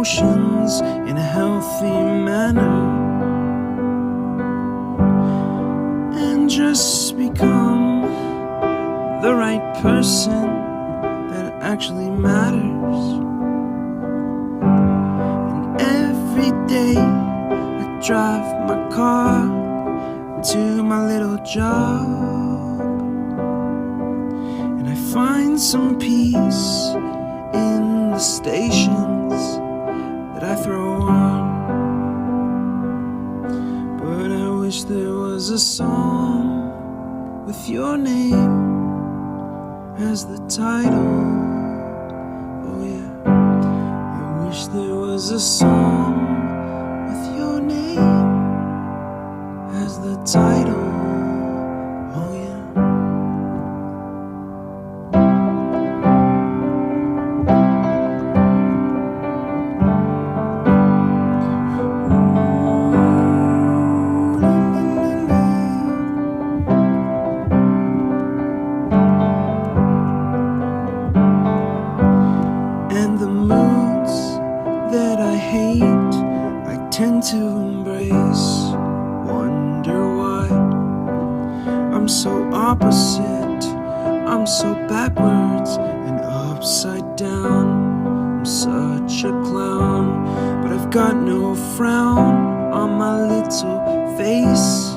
emotions in a healthy manner, and just become the right person that actually matters. And every day I drive my car to my little job, and I find some peace in the stations that I throw on. But I wish there was a song with your name as the title. Oh yeah, I wish there was a song with your name as the title. Oh yeah. And the moods that I hate, I tend to embrace. Wonder why I'm so opposite, I'm so backwards and upside down. I'm such a clown, but I've got no frown on my little face.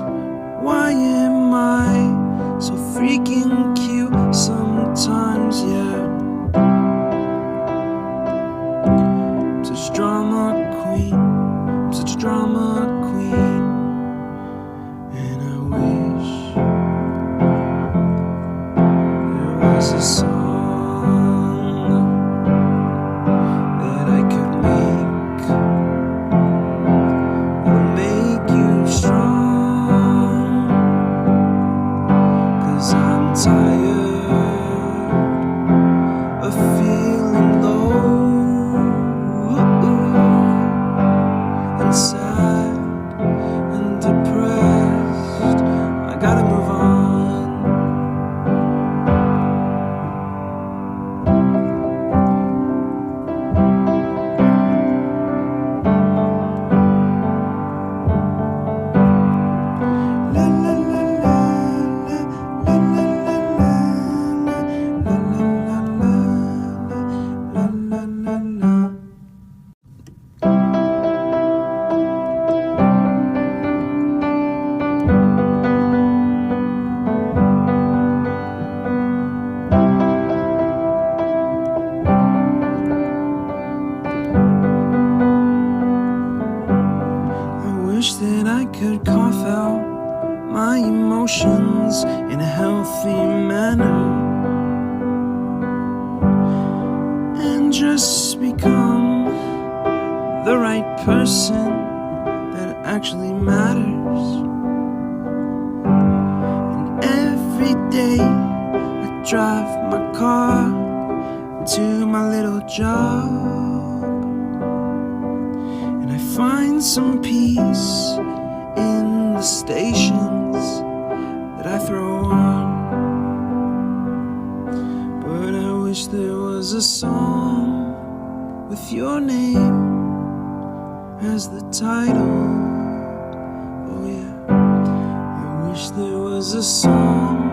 Why am I so freaking cute sometimes, yeah? I'm such a drama queen, I'm such a drama queen. And I wish there was a song that I could make that'll make you strong. 'Cause I'm tired of feeling low and sad and depressed. I gotta move on. La la la la la la la la la la la. I wish that I could cough out my emotions in a healthy manner, and just become the right person that actually matters. And every day I drive my car to my little job, and I find some peace in the stations that I throw on. But I wish there was a song with your name as the title. Oh yeah, I wish there was a song